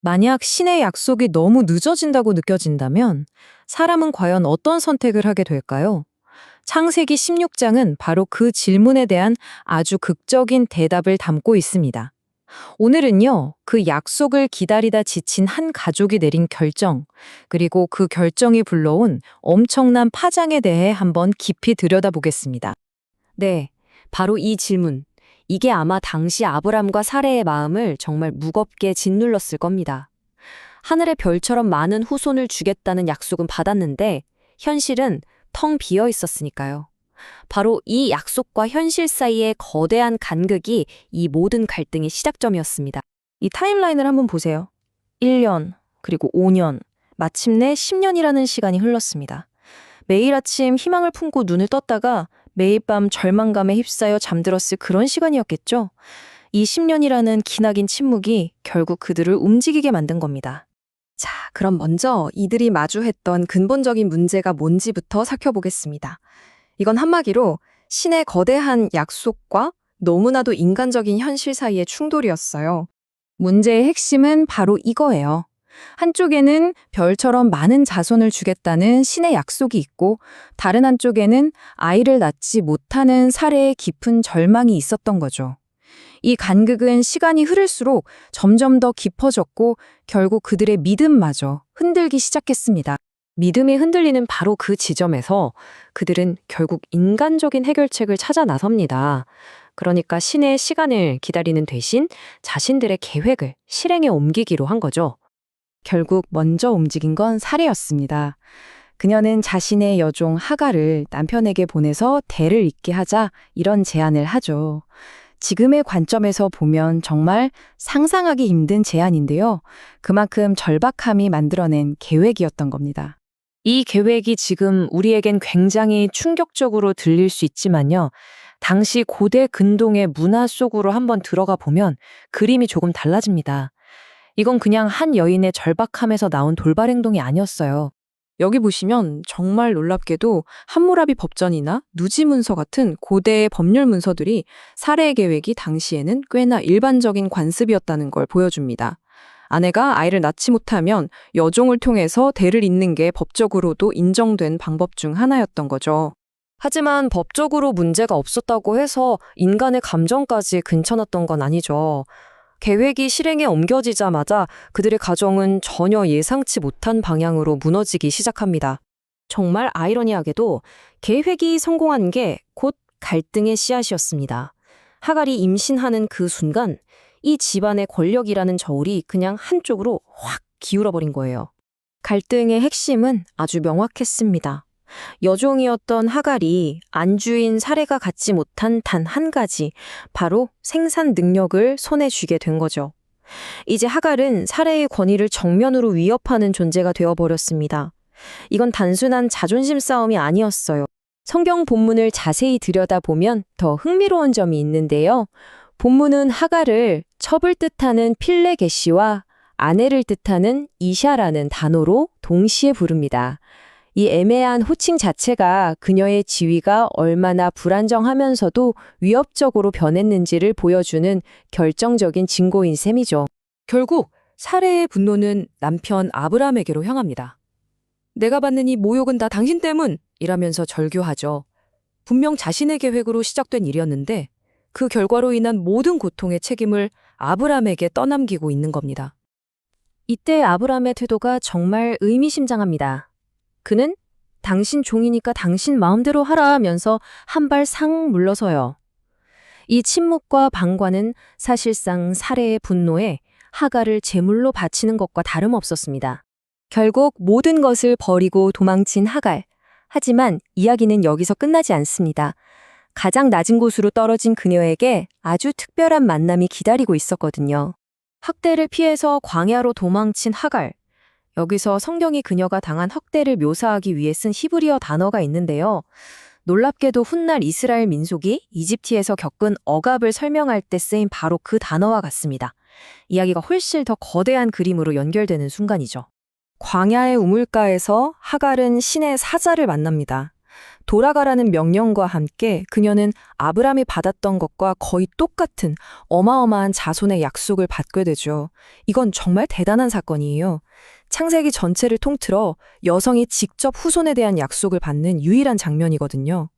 만약 신의 약속이 너무 늦어진다고 느껴진다면 사람은 과연 어떤 선택을 하게 될까요? 창세기 16장은 바로 그 질문에 대한 아주 극적인 대답을 담고 있습니다. 오늘은요, 그 약속을 기다리다 지친 한 가족이 내린 결정, 그리고 그 결정이 불러온 엄청난 파장에 대해 한번 깊이 들여다보겠습니다. 네, 바로 이 질문. 이게 아마 당시 아브람과 사레의 마음을 정말 무겁게 짓눌렀을 겁니다. 하늘의 별처럼 많은 후손을 주겠다는 약속은 받았는데 현실은 텅 비어 있었으니까요. 바로 이 약속과 현실 사이의 거대한 간극이 이 모든 갈등의 시작점이었습니다. 이 타임라인을 한번 보세요. 1년, 그리고 5년, 마침내 10년이라는 시간이 흘렀습니다. 매일 아침 희망을 품고 눈을 떴다가 매일 밤 절망감에 휩싸여 잠들었을 그런 시간이었겠죠. 이 10년이라는 기나긴 침묵이 결국 그들을 움직이게 만든 겁니다. 자, 그럼 먼저 이들이 마주했던 근본적인 문제가 뭔지부터 살펴보겠습니다. 이건 한마디로 신의 거대한 약속과 너무나도 인간적인 현실 사이의 충돌이었어요. 문제의 핵심은 바로 이거예요. 한쪽에는 별처럼 많은 자손을 주겠다는 신의 약속이 있고, 다른 한쪽에는 아이를 낳지 못하는 사례의 깊은 절망이 있었던 거죠. 이 간극은 시간이 흐를수록 점점 더 깊어졌고, 결국 그들의 믿음마저 흔들기 시작했습니다. 믿음이 흔들리는 바로 그 지점에서 그들은 결국 인간적인 해결책을 찾아 나섭니다. 그러니까 신의 시간을 기다리는 대신 자신들의 계획을 실행에 옮기기로 한 거죠. 결국 먼저 움직인 건 사례였습니다. 그녀는 자신의 여종 하갈을 남편에게 보내서 대를 잇게 하자 이런 제안을 하죠. 지금의 관점에서 보면 정말 상상하기 힘든 제안인데요. 그만큼 절박함이 만들어낸 계획이었던 겁니다. 이 계획이 지금 우리에겐 굉장히 충격적으로 들릴 수 있지만요. 당시 고대 근동의 문화 속으로 한번 들어가 보면 그림이 조금 달라집니다. 이건 그냥 한 여인의 절박함에서 나온 돌발 행동이 아니었어요. 여기 보시면 정말 놀랍게도 함무라비 법전이나 누지 문서 같은 고대의 법률 문서들이 살해 계획이 당시에는 꽤나 일반적인 관습이었다는 걸 보여줍니다. 아내가 아이를 낳지 못하면 여종을 통해서 대를 잇는 게 법적으로도 인정된 방법 중 하나였던 거죠. 하지만 법적으로 문제가 없었다고 해서 인간의 감정까지 괜찮았던 건 아니죠. 계획이 실행에 옮겨지자마자 그들의 가정은 전혀 예상치 못한 방향으로 무너지기 시작합니다. 정말 아이러니하게도 계획이 성공한 게 곧 갈등의 씨앗이었습니다. 하갈이 임신하는 그 순간 이 집안의 권력이라는 저울이 그냥 한쪽으로 확 기울어버린 거예요. 갈등의 핵심은 아주 명확했습니다. 여종이었던 하갈이 안주인 사례가 갖지 못한 단 한 가지, 바로 생산 능력을 손에 쥐게 된 거죠. 이제 하갈은 사례의 권위를 정면으로 위협하는 존재가 되어버렸습니다. 이건 단순한 자존심 싸움이 아니었어요. 성경 본문을 자세히 들여다보면 더 흥미로운 점이 있는데요. 본문은 하갈을 첩을 뜻하는 필레게시와 아내를 뜻하는 이샤라는 단어로 동시에 부릅니다. 이 애매한 호칭 자체가 그녀의 지위가 얼마나 불안정하면서도 위협적으로 변했는지를 보여주는 결정적인 증거인 셈이죠. 결국 사레의 분노는 남편 아브람에게로 향합니다. 내가 받는 이 모욕은 다 당신 때문이라면서 절규하죠. 분명 자신의 계획으로 시작된 일이었는데 그 결과로 인한 모든 고통의 책임을 아브람에게 떠넘기고 있는 겁니다. 이때 아브람의 태도가 정말 의미심장합니다. 그는 당신 종이니까 당신 마음대로 하라 하면서 한 발 상 물러서요. 이 침묵과 방관은 사실상 사례의 분노에 하갈을 제물로 바치는 것과 다름없었습니다. 결국 모든 것을 버리고 도망친 하갈. 하지만 이야기는 여기서 끝나지 않습니다. 가장 낮은 곳으로 떨어진 그녀에게 아주 특별한 만남이 기다리고 있었거든요. 학대를 피해서 광야로 도망친 하갈. 여기서 성경이 그녀가 당한 학대를 묘사하기 위해 쓴 히브리어 단어가 있는데요. 놀랍게도 훗날 이스라엘 민족이 이집트에서 겪은 억압을 설명할 때 쓰인 바로 그 단어와 같습니다. 이야기가 훨씬 더 거대한 그림으로 연결되는 순간이죠. 광야의 우물가에서 하갈은 신의 사자를 만납니다. 돌아가라는 명령과 함께 그녀는 아브람이 받았던 것과 거의 똑같은 어마어마한 자손의 약속을 받게 되죠. 이건 정말 대단한 사건이에요. 창세기 전체를 통틀어 여성이 직접 후손에 대한 약속을 받는 유일한 장면이거든요.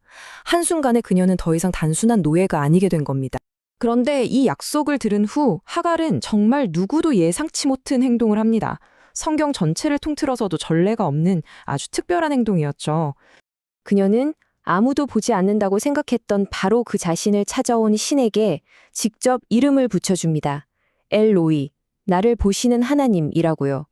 한순간에 그녀는 더 이상 단순한 노예가 아니게 된 겁니다. 그런데 이 약속을 들은 후 하갈은 정말 누구도 예상치 못한 행동을 합니다. 성경 전체를 통틀어서도 전례가 없는 아주 특별한 행동이었죠. 그녀는 아무도 보지 않는다고 생각했던 바로 그 자신을 찾아온 신에게 직접 이름을 붙여줍니다. 엘로이, 나를 보시는 하나님이라고요.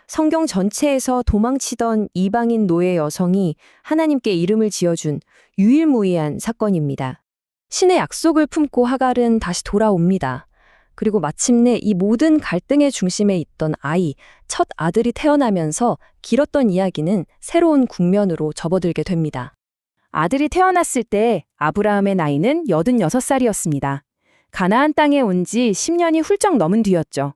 성경 전체에서 도망치던 이방인 노예 여성이 하나님께 이름을 지어준 유일무이한 사건입니다. 신의 약속을 품고 하갈은 다시 돌아옵니다. 그리고 마침내 이 모든 갈등의 중심에 있던 아이, 첫 아들이 태어나면서 길었던 이야기는 새로운 국면으로 접어들게 됩니다. 아들이 태어났을 때 아브라함의 나이는 86살이었습니다. 가나안 땅에 온 지 10년이 훌쩍 넘은 뒤였죠.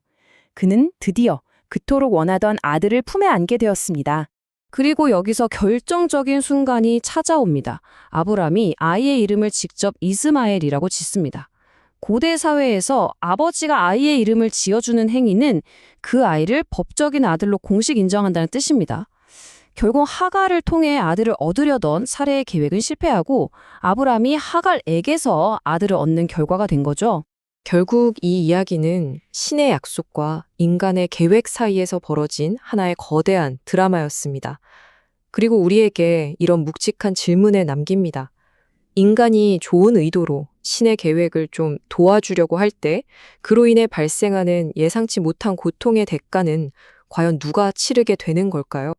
그는 드디어 그토록 원하던 아들을 품에 안게 되었습니다. 그리고 여기서 결정적인 순간이 찾아옵니다. 아브람이 아이의 이름을 직접 이스마엘이라고 짓습니다. 고대 사회에서 아버지가 아이의 이름을 지어주는 행위는 그 아이를 법적인 아들로 공식 인정한다는 뜻입니다. 결국 하갈을 통해 아들을 얻으려던 사례의 계획은 실패하고 아브람이 하갈에게서 아들을 얻는 결과가 된 거죠. 결국 이 이야기는 신의 약속과 인간의 계획 사이에서 벌어진 하나의 거대한 드라마였습니다. 그리고 우리에게 이런 묵직한 질문을 남깁니다. 인간이 좋은 의도로 신의 계획을 좀 도와주려고 할 때 그로 인해 발생하는 예상치 못한 고통의 대가는 과연 누가 치르게 되는 걸까요?